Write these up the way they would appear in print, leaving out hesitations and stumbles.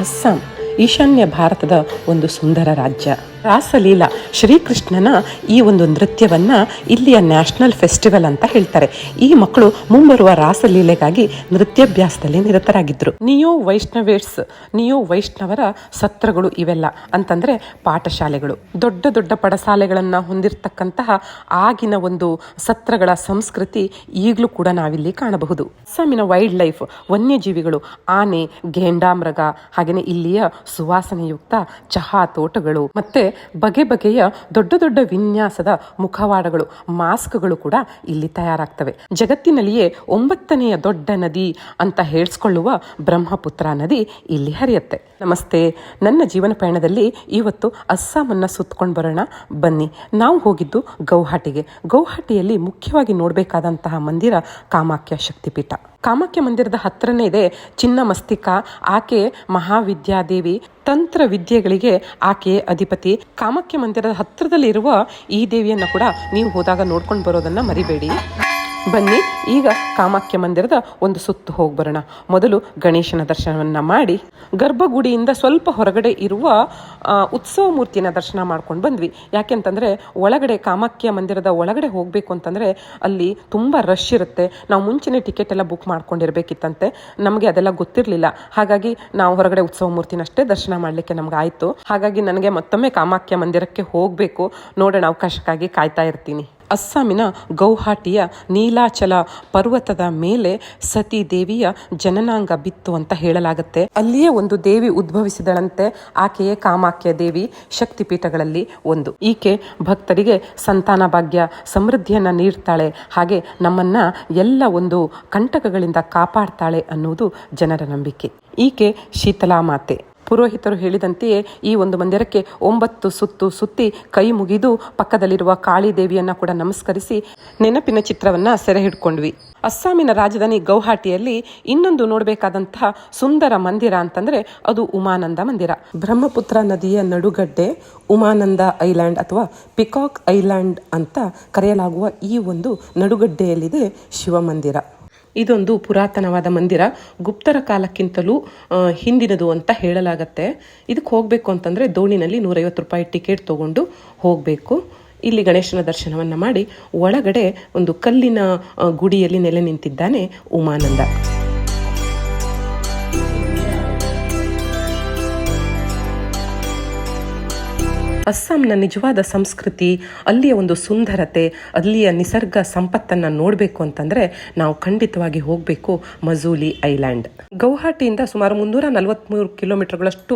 ಅಸ್ಸಾಂ ಈಶಾನ್ಯ ಭಾರತದ ಒಂದು ಸುಂದರ ರಾಜ್ಯ. ರಾಸಲೀಲಾ ಶ್ರೀಕೃಷ್ಣನ ಈ ಒಂದು ನೃತ್ಯವನ್ನ ಇಲ್ಲಿಯ ನ್ಯಾಷನಲ್ ಫೆಸ್ಟಿವಲ್ ಅಂತ ಹೇಳ್ತಾರೆ. ಈ ಮಕ್ಕಳು ಮುಂಬರುವ ರಾಸಲೀಲೆಗಾಗಿ ನೃತ್ಯಾಭ್ಯಾಸದಲ್ಲಿ ನಿರತರಾಗಿದ್ದರು. ನಿಯೋ ವೈಷ್ಣವರ ಸತ್ರಗಳು ಇವೆಲ್ಲ ಅಂತಂದ್ರೆ ಪಾಠಶಾಲೆಗಳು, ದೊಡ್ಡ ದೊಡ್ಡ ಪಡಸಾಲೆಗಳನ್ನ ಹೊಂದಿರತಕ್ಕಂತಹ ಆಗಿನ ಒಂದು ಸತ್ರಗಳ ಸಂಸ್ಕೃತಿ ಈಗಲೂ ಕೂಡ ನಾವಿಲ್ಲಿ ಕಾಣಬಹುದು. ಅಸ್ಸಾಮಿನ ವೈಲ್ಡ್ ಲೈಫ್, ವನ್ಯಜೀವಿಗಳು, ಆನೆ, ಘೇಂಡಾಮೃಗ, ಹಾಗೆಯೇ ಇಲ್ಲಿಯ ಸುವಾಸನೆಯುಕ್ತ ಚಹಾ ತೋಟಗಳು, ಮತ್ತೆ ಬಗೆ ಬಗೆಯ ದೊಡ್ಡ ದೊಡ್ಡ ವಿನ್ಯಾಸದ ಮುಖವಾಡಗಳು, ಮಾಸ್ಕ್ಗಳು ಕೂಡ ಇಲ್ಲಿ ತಯಾರಾಗ್ತವೆ. ಜಗತ್ತಿನಲ್ಲಿಯೇ 9ನೇ ದೊಡ್ಡ ನದಿ ಅಂತ ಹೇಳಿಸ್ಕೊಳ್ಳುವ ಬ್ರಹ್ಮಪುತ್ರ ನದಿ ಇಲ್ಲಿ ಹರಿಯುತ್ತೆ. ನಮಸ್ತೆ, ನನ್ನ ಜೀವನ ಪಯಣದಲ್ಲಿ ಇವತ್ತು ಅಸ್ಸಾಮನ್ನ ಸುತ್ತಕೊಂಡು ಬರೋಣ ಬನ್ನಿ. ನಾವು ಹೋಗಿದ್ದು ಗೌಹಾಟಿಯಲ್ಲಿ ಮುಖ್ಯವಾಗಿ ನೋಡಬೇಕಾದಂತಹ ಮಂದಿರ ಕಾಮಾಖ್ಯ ಶಕ್ತಿಪೀಠ. ಕಾಮಾಖ್ಯ ಮಂದಿರದ ಹತ್ರನೇ ಇದೆ ಚಿನ್ನಮಸ್ತಿಕಾ. ಆಕೆ ಮಹಾವಿದ್ಯಾದೇವಿ, ತಂತ್ರ ವಿದ್ಯೆಗಳಿಗೆ ಆಕೆ ಅಧಿಪತಿ. ಕಾಮಾಖ್ಯ ಮಂದಿರದ ಹತ್ರದಲ್ಲಿ ಇರುವ ಈ ದೇವಿಯನ್ನ ಕೂಡ ನೀವು ಹೋದಾಗ ನೋಡ್ಕೊಂಡು ಬರೋದನ್ನ ಮರಿಬೇಡಿ. ಬನ್ನಿ, ಈಗ ಕಾಮಾಖ್ಯ ಮಂದಿರದ ಒಂದು ಸುತ್ತು ಹೋಗಿ ಬರೋಣ. ಮೊದಲು ಗಣೇಶನ ದರ್ಶನವನ್ನ ಮಾಡಿ ಗರ್ಭಗುಡಿಯಿಂದ ಸ್ವಲ್ಪ ಹೊರಗಡೆ ಇರುವ ಉತ್ಸವ ಮೂರ್ತಿನ ದರ್ಶನ ಮಾಡ್ಕೊಂಡು ಬಂದ್ವಿ. ಯಾಕೆಂತಂದ್ರೆ ಒಳಗಡೆ ಕಾಮಾಖ್ಯ ಮಂದಿರದ ಒಳಗಡೆ ಹೋಗ್ಬೇಕು ಅಂತಂದ್ರೆ ಅಲ್ಲಿ ತುಂಬಾ ರಶ್ ಇರುತ್ತೆ. ನಾವು ಮುಂಚೆನೆ ಟಿಕೆಟ್ ಎಲ್ಲ ಬುಕ್ ಮಾಡ್ಕೊಂಡಿರ್ಬೇಕಿತ್ತಂತೆ. ನಮಗೆ ಅದೆಲ್ಲ ಗೊತ್ತಿರಲಿಲ್ಲ. ಹಾಗಾಗಿ ನಾವು ಹೊರಗಡೆ ಉತ್ಸವ ಮೂರ್ತಿನಷ್ಟೇ ದರ್ಶನ ಮಾಡ್ಲಿಕ್ಕೆ ನಮ್ಗೆ ಆಯ್ತು. ಹಾಗಾಗಿ ನನಗೆ ಮತ್ತೊಮ್ಮೆ ಕಾಮಾಖ್ಯ ಮಂದಿರಕ್ಕೆ ಹೋಗ್ಬೇಕು. ನೋಡೋಣ, ಅವಕಾಶಕ್ಕಾಗಿ ಕಾಯ್ತಾ ಇರ್ತೀನಿ. ಅಸ್ಸಾಮಿನ ಗೌಹಾಟಿಯ ನೀಲಾಚಲ ಪರ್ವತದ ಮೇಲೆ ಸತಿ ದೇವಿಯ ಜನನಾಂಗ ಬಿತ್ತು ಅಂತ ಹೇಳಲಾಗುತ್ತೆ. ಅಲ್ಲಿಯೇ ಒಂದು ದೇವಿ ಉದ್ಭವಿಸಿದಳಂತೆ. ಆಕೆಯೇ ಕಾಮಾಖ್ಯ ದೇವಿ ಶಕ್ತಿಪೀಠಗಳಲ್ಲಿ ಒಂದು. ಈಕೆ ಭಕ್ತರಿಗೆ ಸಂತಾನ ಭಾಗ್ಯ, ಸಮೃದ್ಧಿಯನ್ನ ನೀಡ್ತಾಳೆ, ಹಾಗೆ ನಮ್ಮನ್ನ ಎಲ್ಲ ಒಂದು ಕಂಟಕಗಳಿಂದ ಕಾಪಾಡ್ತಾಳೆ ಅನ್ನುವುದು ಜನರ ನಂಬಿಕೆ. ಈಕೆ ಶೀತಲಾ ಮಾತೆ. ಪುರೋಹಿತರು ಹೇಳಿದಂತೆಯೇ ಈ ಒಂದು ಮಂದಿರಕ್ಕೆ 9 ಸುತ್ತು ಸುತ್ತಿ ಕೈ ಮುಗಿದು ಪಕ್ಕದಲ್ಲಿರುವ ಕಾಳಿ ದೇವಿಯನ್ನ ಕೂಡ ನಮಸ್ಕರಿಸಿ ನೆನಪಿನ ಚಿತ್ರವನ್ನ ಸೆರೆ ಹಿಡ್ಕೊಂಡ್ವಿ. ಅಸ್ಸಾಮಿನ ರಾಜಧಾನಿ ಗೌಹಾಟಿಯಲ್ಲಿ ಇನ್ನೊಂದು ನೋಡಬೇಕಾದಂತಹ ಸುಂದರ ಮಂದಿರ ಅಂತಂದ್ರೆ ಅದು ಉಮಾನಂದ ಮಂದಿರ. ಬ್ರಹ್ಮಪುತ್ರ ನದಿಯ ನಡುಗಡ್ಡೆ ಉಮಾನಂದ ಐಲ್ಯಾಂಡ್ ಅಥವಾ ಪಿಕಾಕ್ ಐಲ್ಯಾಂಡ್ ಅಂತ ಕರೆಯಲಾಗುವ ಈ ಒಂದು ನಡುಗಡ್ಡೆಯಲ್ಲಿದೆ ಶಿವಮಂದಿರ. ಇದೊಂದು ಪುರಾತನವಾದ ಮಂದಿರ, ಗುಪ್ತರ ಕಾಲಕ್ಕಿಂತಲೂ ಹಿಂದಿನದು ಅಂತ ಹೇಳಲಾಗತ್ತೆ. ಇದಕ್ಕೆ ಹೋಗಬೇಕು ಅಂತಂದರೆ ದೋಣಿನಲ್ಲಿ 150 ರೂಪಾಯಿ ಟಿಕೆಟ್ ತೊಗೊಂಡು ಹೋಗಬೇಕು. ಇಲ್ಲಿ ಗಣೇಶನ ದರ್ಶನವನ್ನು ಮಾಡಿ ಒಳಗಡೆ ಒಂದು ಕಲ್ಲಿನ ಗುಡಿಯಲ್ಲಿ ನೆಲೆ ನಿಂತಿದ್ದಾನೆ ಉಮಾನಂದ. ಅಸ್ಸಾಂನ ನಿಜವಾದ ಸಂಸ್ಕೃತಿ, ಅಲ್ಲಿಯ ಒಂದು ಸುಂದರತೆ, ಅಲ್ಲಿಯ ನಿಸರ್ಗ ಸಂಪತ್ತನ್ನು ನೋಡಬೇಕು ಅಂತಂದರೆ ನಾವು ಖಂಡಿತವಾಗಿ ಹೋಗಬೇಕು ಮಜೂಲಿ ಐಲ್ಯಾಂಡ್. ಗೌಹಾಟಿಯಿಂದ ಸುಮಾರು 343 ಕಿಲೋಮೀಟರ್ಗಳಷ್ಟು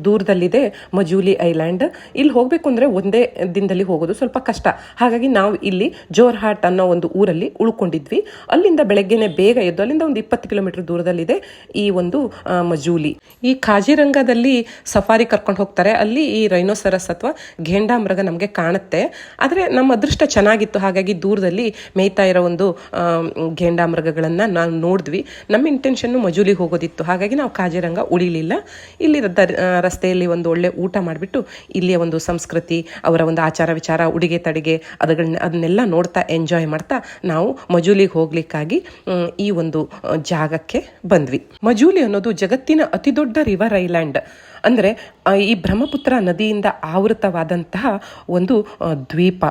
ದೂರದಲ್ಲಿದೆ ಮಜೂಲಿ ಐಲ್ಯಾಂಡ್. ಇಲ್ಲಿ ಹೋಗಬೇಕು ಅಂದರೆ ಒಂದೇ ದಿನದಲ್ಲಿ ಹೋಗೋದು ಸ್ವಲ್ಪ ಕಷ್ಟ. ಹಾಗಾಗಿ ನಾವು ಇಲ್ಲಿ ಜೋರ್ಹಾಟ್ ಅನ್ನೋ ಒಂದು ಊರಲ್ಲಿ ಉಳ್ಕೊಂಡಿದ್ವಿ. ಅಲ್ಲಿಂದ ಬೆಳಗ್ಗೆನೆ ಬೇಗ ಎದ್ದು ಅಲ್ಲಿಂದ ಒಂದು 20 ಕಿಲೋಮೀಟರ್ ದೂರದಲ್ಲಿದೆ ಈ ಒಂದು ಮಜೂಲಿ. ಈ ಕಾಜಿರಂಗದಲ್ಲಿ ಸಫಾರಿ ಕರ್ಕೊಂಡು ಹೋಗ್ತಾರೆ. ಅಲ್ಲಿ ಈ ರೈನೋಸರಸ್ ಅಥವಾ ಘೇಂಡಾಮೃಗ ನಮಗೆ ಕಾಣುತ್ತೆ. ಆದರೆ ನಮ್ಮ ಅದೃಷ್ಟ ಚೆನ್ನಾಗಿತ್ತು, ಹಾಗಾಗಿ ದೂರದಲ್ಲಿ ಮೇಯ್ತಾ ಇರೋ ಒಂದು ಘೇಂಡಾಮೃಗಗಳನ್ನು ನಾವು ನೋಡಿದ್ವಿ. ನಮ್ಮ ಇಂಟೆನ್ಷನ್ನು ಮಜೂಲಿಗೆ ಹೋಗೋದಿತ್ತು, ಹಾಗಾಗಿ ನಾವು ಕಾಜಿರಂಗ ಉಳಿಲಿಲ್ಲ. ಇಲ್ಲಿ ರಸ್ತೆಯಲ್ಲಿ ಒಂದು ಒಳ್ಳೆ ಊಟ ಮಾಡಿಬಿಟ್ಟು ಇಲ್ಲಿಯ ಒಂದು ಸಂಸ್ಕೃತಿ, ಅವರ ಒಂದು ಆಚಾರ ವಿಚಾರ, ಉಡುಗೆ ತಡೆಗೆ ಅದನ್ನೆಲ್ಲ ನೋಡ್ತಾ ಎಂಜಾಯ್ ಮಾಡ್ತಾ ನಾವು ಮಜೂಲಿಗೆ ಹೋಗ್ಲಿಕ್ಕಾಗಿ ಈ ಒಂದು ಜಾಗಕ್ಕೆ ಬಂದ್ವಿ. ಮಜೂಲಿ ಅನ್ನೋದು ಜಗತ್ತಿನ ಅತಿ ದೊಡ್ಡ ರಿವರ್ ಐಲ್ಯಾಂಡ್. ಅಂದರೆ ಈ ಬ್ರಹ್ಮಪುತ್ರ ನದಿಯಿಂದ ಆವೃತವಾದಂತಹ ಒಂದು ದ್ವೀಪ.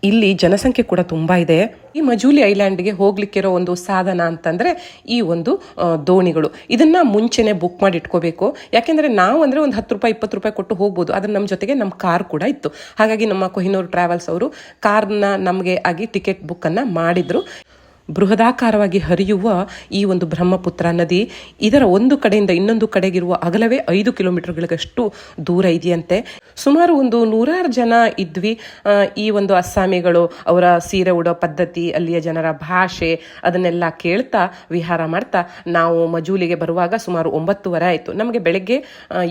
ಇಲ್ಲಿ ಜನಸಂಖ್ಯೆ ಕೂಡ ತುಂಬ ಇದೆ. ಈ ಮಜೂಲಿ ಐಲ್ಯಾಂಡ್ಗೆ ಹೋಗ್ಲಿಕ್ಕಿರೋ ಒಂದು ಸಾಧನ ಅಂತಂದರೆ ಈ ಒಂದು ದೋಣಿಗಳು. ಇದನ್ನ ಮುಂಚೆನೆ ಬುಕ್ ಮಾಡಿ ಇಟ್ಕೋಬೇಕು. ಯಾಕೆಂದರೆ ನಾವು ಅಂದರೆ ಒಂದು 10 ರೂಪಾಯಿ 20 ರೂಪಾಯಿ ಕೊಟ್ಟು ಹೋಗ್ಬೋದು. ಆದರೆ ನಮ್ಮ ಜೊತೆಗೆ ನಮ್ಮ ಕಾರ್ ಕೂಡ ಇತ್ತು. ಹಾಗಾಗಿ ನಮ್ಮ ಕೊಹಿನೂರ್ ಟ್ರಾವೆಲ್ಸ್ ಅವರು ಕಾರ್ನ ನಮಗೆ ಆಗಿ ಟಿಕೆಟ್ ಬುಕ್ಕನ್ನು ಮಾಡಿದ್ರು. ಬೃಹದಾಕಾರವಾಗಿ ಹರಿಯುವ ಈ ಒಂದು ಬ್ರಹ್ಮಪುತ್ರ ನದಿ, ಇದರ ಒಂದು ಕಡೆಯಿಂದ ಇನ್ನೊಂದು ಕಡೆಗಿರುವ ಅಗಲವೇ 5 ಕಿಲೋಮೀಟರ್ಗಳಷ್ಟು ದೂರ ಇದೆಯಂತೆ. ಸುಮಾರು ಒಂದು 100 ಜನ ಇದ್ವಿ. ಈ ಒಂದು ಅಸ್ಸಾಮಿಗಳು, ಅವರ ಸೀರೆ ಉಡೋ ಪದ್ಧತಿ, ಅಲ್ಲಿಯ ಜನರ ಭಾಷೆ ಅದನ್ನೆಲ್ಲ ಕೇಳ್ತಾ ವಿಹಾರ ಮಾಡ್ತಾ ನಾವು ಮಜೂಲಿಗೆ ಬರುವಾಗ ಸುಮಾರು 9:30 ಆಯಿತು. ನಮಗೆ ಬೆಳಗ್ಗೆ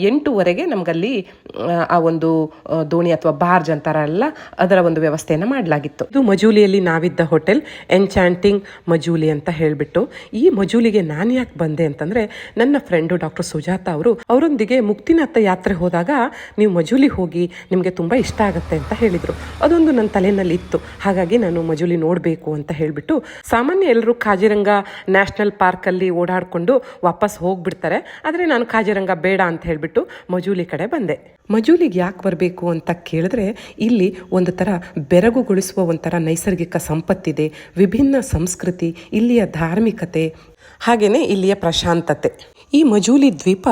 8:00 ನಮಗಲ್ಲಿ ಆ ಒಂದು ದೋಣಿ ಅಥವಾ ಬಾರ್ಜ್ ಅಂತಾರಲ್ಲ ಅದರ ಒಂದು ವ್ಯವಸ್ಥೆಯನ್ನು ಮಾಡಲಾಗಿತ್ತು. ಇದು ಮಜೂಲಿಯಲ್ಲಿ ನಾವಿದ್ದ ಹೋಟೆಲ್ ಎನ್ಚಾಂಟಿಂಗ್ ಮಜೂಲಿ ಅಂತ ಹೇಳಿಬಿಟ್ಟು. ಈ ಮಜೂಲಿಗೆ ನಾನು ಯಾಕೆ ಬಂದೆ ಅಂತಂದರೆ, ನನ್ನ ಫ್ರೆಂಡು ಡಾಕ್ಟರ್ ಸುಜಾತ ಅವರೊಂದಿಗೆ ಮುಕ್ತಿನಾಥ ಯಾತ್ರೆ ಹೋದಾಗ ನೀವು ಮಜೂಲಿ ಹೋಗಿ, ನಿಮಗೆ ತುಂಬ ಇಷ್ಟ ಆಗುತ್ತೆ ಅಂತ ಹೇಳಿದರು. ಅದೊಂದು ನನ್ನ ತಲೆಯಲ್ಲಿ ಇತ್ತು. ಹಾಗಾಗಿ ನಾನು ಮಜೂಲಿ ನೋಡಬೇಕು ಅಂತ ಹೇಳಿಬಿಟ್ಟು, ಸಾಮಾನ್ಯ ಎಲ್ಲರೂ ಕಾಜಿರಂಗ ನ್ಯಾಷನಲ್ ಪಾರ್ಕಲ್ಲಿ ಓಡಾಡಿಕೊಂಡು ವಾಪಸ್ ಹೋಗ್ಬಿಡ್ತಾರೆ. ಆದರೆ ನಾನು ಕಾಜಿರಂಗ ಬೇಡ ಅಂತ ಹೇಳಿಬಿಟ್ಟು ಮಜೂಲಿ ಕಡೆ ಬಂದೆ. ಮಜೂಲಿಗೆ ಯಾಕೆ ಬರಬೇಕು ಅಂತ ಕೇಳಿದ್ರೆ, ಇಲ್ಲಿ ಒಂದು ಥರ ಬೆರಗುಗೊಳಿಸುವ ಒಂಥರ ನೈಸರ್ಗಿಕ ಸಂಪತ್ತಿದೆ, ವಿಭಿನ್ನ ಸಂಸ್ಕೃತಿ, ಇಲ್ಲಿಯ ಧಾರ್ಮಿಕತೆ, ಹಾಗೆಯೇ ಇಲ್ಲಿಯ ಪ್ರಶಾಂತತೆ. ಈ ಮಜೂಲಿ ದ್ವೀಪ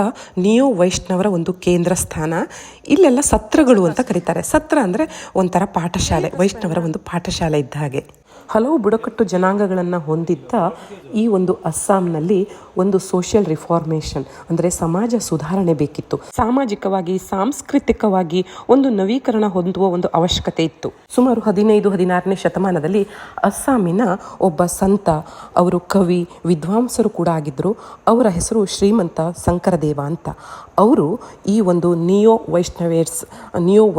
ನಿಯೋ ವೈಷ್ಣವರ ಒಂದು ಕೇಂದ್ರ ಸ್ಥಾನ. ಇಲ್ಲೆಲ್ಲ ಸತ್ರಗಳು ಅಂತ ಕರೀತಾರೆ. ಸತ್ರ ಅಂದರೆ ಒಂಥರ ಪಾಠಶಾಲೆ, ವೈಷ್ಣವರ ಒಂದು ಪಾಠಶಾಲೆ ಇದ್ದ ಹಾಗೆ. ಹಲವು ಬುಡಕಟ್ಟು ಜನಾಂಗಗಳನ್ನು ಹೊಂದಿದ್ದ ಈ ಒಂದು ಅಸ್ಸಾಂನಲ್ಲಿ ಒಂದು ಸೋಷಿಯಲ್ ರಿಫಾರ್ಮೇಷನ್ ಅಂದರೆ ಸಮಾಜ ಸುಧಾರಣೆ ಬೇಕಿತ್ತು. ಸಾಮಾಜಿಕವಾಗಿ, ಸಾಂಸ್ಕೃತಿಕವಾಗಿ ಒಂದು ನವೀಕರಣ ಹೊಂದುವ ಒಂದು ಅವಶ್ಯಕತೆ ಇತ್ತು. ಸುಮಾರು 15-16ನೇ ಶತಮಾನದಲ್ಲಿ ಅಸ್ಸಾಮಿನ ಒಬ್ಬ ಸಂತ, ಅವರು ಕವಿ, ವಿದ್ವಾಂಸರು ಕೂಡ ಆಗಿದ್ದರು. ಅವರ ಹೆಸರು ಶ್ರೀಮಂತ ಶಂಕರದೇವ ಅಂತ. ಅವರು ಈ ಒಂದು ನಿಯೋ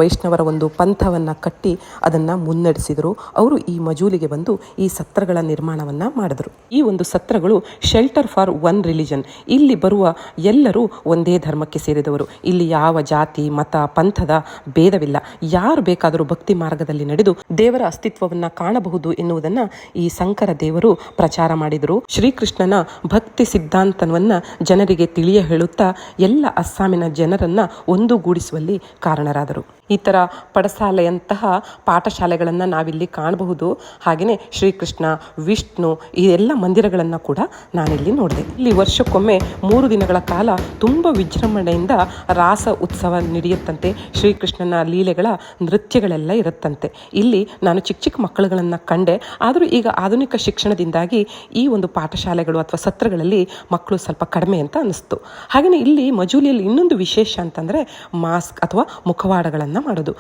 ವೈಷ್ಣವರ ಒಂದು ಪಂಥವನ್ನು ಕಟ್ಟಿ ಅದನ್ನು ಮುನ್ನಡೆಸಿದರು. ಅವರು ಈ ಮಜೂಲಿಗೆ ಬಂದು ಈ ಸತ್ರಗಳ ನಿರ್ಮಾಣವನ್ನು ಮಾಡಿದ್ರು. ಈ ಒಂದು ಸತ್ರಗಳು ಶೆಲ್ಟರ್ ಫಾರ್ ಒನ್ ರಿಲಿಜನ್. ಇಲ್ಲಿ ಬರುವ ಎಲ್ಲರೂ ಒಂದೇ ಧರ್ಮಕ್ಕೆ ಸೇರಿದವರು. ಇಲ್ಲಿ ಯಾವ ಜಾತಿ, ಮತ, ಪಂಥದ ಭೇದವಿಲ್ಲ. ಯಾರು ಬೇಕಾದರೂ ಭಕ್ತಿ ಮಾರ್ಗದಲ್ಲಿ ನಡೆದು ದೇವರ ಅಸ್ತಿತ್ವವನ್ನು ಕಾಣಬಹುದು ಎನ್ನುವುದನ್ನು ಈ ಶಂಕರ ದೇವರು ಪ್ರಚಾರ ಮಾಡಿದರು. ಶ್ರೀಕೃಷ್ಣನ ಭಕ್ತಿ ಸಿದ್ಧಾಂತವನ್ನು ಜನರಿಗೆ ತಿಳಿಯ ಹೇಳುತ್ತಾ ಎಲ್ಲ ಅಸ್ಸಾಮಿನ ಜನರನ್ನು ಒಂದುಗೂಡಿಸುವಲ್ಲಿ ಕಾರಣರಾದರು. ಈ ಥರ ಪಡಸಾಲೆಯಂತಹ ಪಾಠಶಾಲೆಗಳನ್ನು ನಾವಿಲ್ಲಿ ಕಾಣಬಹುದು. ಹಾಗೆಯೇ ಶ್ರೀಕೃಷ್ಣ, ವಿಷ್ಣು ಈ ಎಲ್ಲ ಮಂದಿರಗಳನ್ನು ಕೂಡ ನಾನಿಲ್ಲಿ ನೋಡಿದೆ. ಇಲ್ಲಿ ವರ್ಷಕ್ಕೊಮ್ಮೆ 3 ದಿನಗಳ ಕಾಲ ತುಂಬ ವಿಜೃಂಭಣೆಯಿಂದ ರಾಸ ಉತ್ಸವ ನಡೆಯುತ್ತಂತೆ. ಶ್ರೀಕೃಷ್ಣನ ಲೀಲೆಗಳ ನೃತ್ಯಗಳೆಲ್ಲ ಇರುತ್ತಂತೆ. ಇಲ್ಲಿ ನಾನು ಚಿಕ್ಕ ಮಕ್ಕಳುಗಳನ್ನು ಕಂಡೆ. ಆದರೂ ಈಗ ಆಧುನಿಕ ಶಿಕ್ಷಣದಿಂದಾಗಿ ಈ ಒಂದು ಪಾಠಶಾಲೆಗಳು ಅಥವಾ ಸತ್ರಗಳಲ್ಲಿ ಮಕ್ಕಳು ಸ್ವಲ್ಪ ಕಡಿಮೆ ಅಂತ ಅನ್ನಿಸ್ತು. ಹಾಗೆಯೇ ಇಲ್ಲಿ ಮಜೂಲಿಯಲ್ಲಿ ಇನ್ನೊಂದು ವಿಶೇಷ ಅಂತಂದರೆ ಮಾಸ್ಕ್ ಅಥವಾ ಮುಖವಾಡಗಳನ್ನು ಮಾಡೋದು.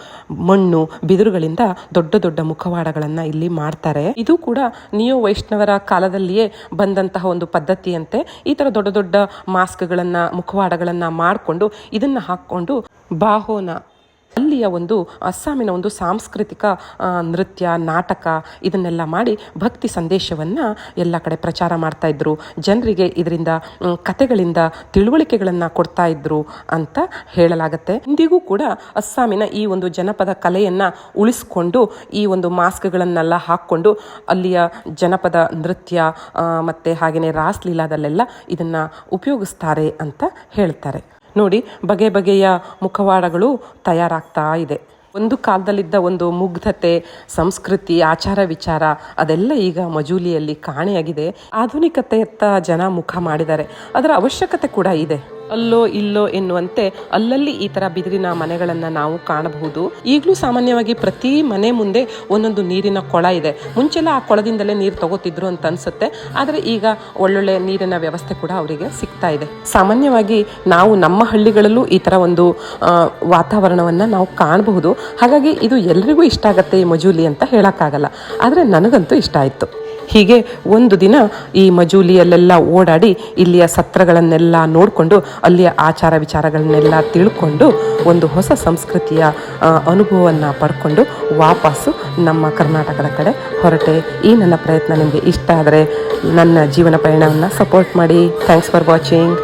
ಮಣ್ಣು, ಬಿದಿರುಗಳಿಂದ ದೊಡ್ಡ ದೊಡ್ಡ ಮುಖವಾಡಗಳನ್ನು ಇಲ್ಲಿ ಮಾಡ್ತಾರೆ. ಇದು ಕೂಡ ನಿಯೋ ವೈಷ್ಣವರ ಕಾಲದಲ್ಲಿಯೇ ಬಂದಂತಹ ಒಂದು ಪದ್ಧತಿಯಂತೆ. ಈ ಥರ ದೊಡ್ಡ ದೊಡ್ಡ ಮಾಸ್ಕ್ಗಳನ್ನು, ಮುಖವಾಡಗಳನ್ನು ಮಾಡಿಕೊಂಡು ಇದನ್ನು ಹಾಕ್ಕೊಂಡು ಬಾಹೋನ, ಅಲ್ಲಿಯ ಒಂದು ಅಸ್ಸಾಮಿನ ಒಂದು ಸಾಂಸ್ಕೃತಿಕ ನೃತ್ಯ, ನಾಟಕ ಇದನ್ನೆಲ್ಲ ಮಾಡಿ ಭಕ್ತಿ ಸಂದೇಶವನ್ನು ಎಲ್ಲ ಕಡೆ ಪ್ರಚಾರ ಮಾಡ್ತಾ ಇದ್ರು. ಜನರಿಗೆ ಇದರಿಂದ ಕಥೆಗಳಿಂದ ತಿಳುವಳಿಕೆಗಳನ್ನು ಕೊಡ್ತಾ ಇದ್ರು ಅಂತ ಹೇಳಲಾಗತ್ತೆ. ಇಂದಿಗೂ ಕೂಡ ಅಸ್ಸಾಮಿನ ಈ ಒಂದು ಜನಪದ ಕಲೆಯನ್ನು ಉಳಿಸ್ಕೊಂಡು ಈ ಒಂದು ಮಾಸ್ಕ್ಗಳನ್ನೆಲ್ಲ ಹಾಕ್ಕೊಂಡು ಅಲ್ಲಿಯ ಜನಪದ ನೃತ್ಯ ಮತ್ತು ಹಾಗೆಯೇ ರಾಸ್ ಲೀಲಾದಲ್ಲೆಲ್ಲ ಇದನ್ನು ಉಪಯೋಗಿಸ್ತಾರೆ ಅಂತ ಹೇಳ್ತಾರೆ. ನೋಡಿ, ಬಗೆ ಬಗೆಯ ಮುಖವಾಡಗಳು ತಯಾರಾಗ್ತಾ ಇದೆ. ಒಂದು ಕಾಲದಲ್ಲಿದ್ದ ಒಂದು ಮುಗ್ಧತೆ, ಸಂಸ್ಕೃತಿ, ಆಚಾರ ವಿಚಾರ ಅದೆಲ್ಲ ಈಗ ಮಜೂಲಿಯಲ್ಲಿ ಕಾಣೆಯಾಗಿದೆ. ಆಧುನಿಕತೆಯತ್ತ ಜನ ಮುಖ ಮಾಡಿದ್ದಾರೆ. ಅದರ ಅವಶ್ಯಕತೆ ಕೂಡ ಇದೆ. ಅಲ್ಲೋ ಇಲ್ಲೋ ಎನ್ನುವಂತೆ ಅಲ್ಲಲ್ಲಿ ಈ ಥರ ಬಿದಿರಿನ ಮನೆಗಳನ್ನು ನಾವು ಕಾಣಬಹುದು. ಈಗಲೂ ಸಾಮಾನ್ಯವಾಗಿ ಪ್ರತಿ ಮನೆ ಮುಂದೆ ಒಂದೊಂದು ನೀರಿನ ಕೊಳ ಇದೆ. ಮುಂಚೆಲ್ಲ ಆ ಕೊಳದಿಂದಲೇ ನೀರು ತಗೋತಿದ್ರು ಅಂತ ಅನ್ಸುತ್ತೆ. ಆದರೆ ಈಗ ಒಳ್ಳೊಳ್ಳೆ ನೀರಿನ ವ್ಯವಸ್ಥೆ ಕೂಡ ಅವರಿಗೆ ಸಿಗ್ತಾ ಇದೆ. ಸಾಮಾನ್ಯವಾಗಿ ನಾವು ನಮ್ಮ ಹಳ್ಳಿಗಳಲ್ಲೂ ಈ ಥರ ಒಂದು ವಾತಾವರಣವನ್ನು ನಾವು ಕಾಣಬಹುದು. ಹಾಗಾಗಿ ಇದು ಎಲ್ರಿಗೂ ಇಷ್ಟ ಆಗುತ್ತೆ ಈ ಮಜೂಲಿ ಅಂತ ಹೇಳೋಕ್ಕಾಗಲ್ಲ. ಆದರೆ ನನಗಂತೂ ಇಷ್ಟ ಆಯಿತು. ಹೀಗೆ ಒಂದು ದಿನ ಈ ಮಜೂಲಿಯಲ್ಲೆಲ್ಲ ಓಡಾಡಿ ಇಲ್ಲಿಯ ಸತ್ರಗಳನ್ನೆಲ್ಲ ನೋಡಿಕೊಂಡು ಅಲ್ಲಿಯ ಆಚಾರ ವಿಚಾರಗಳನ್ನೆಲ್ಲ ತಿಳ್ಕೊಂಡು ಒಂದು ಹೊಸ ಸಂಸ್ಕೃತಿಯ ಅನುಭವವನ್ನು ಪಡ್ಕೊಂಡು ವಾಪಸ್ಸು ನಮ್ಮ ಕರ್ನಾಟಕದ ಕಡೆ ಹೊರಟೆ. ಈ ನನ್ನ ಪ್ರಯತ್ನ ನಿಮಗೆ ಇಷ್ಟ ಆದರೆ ನನ್ನ ಜೀವನ ಪಯಣವನ್ನು ಸಪೋರ್ಟ್ ಮಾಡಿ. Thanks for watching.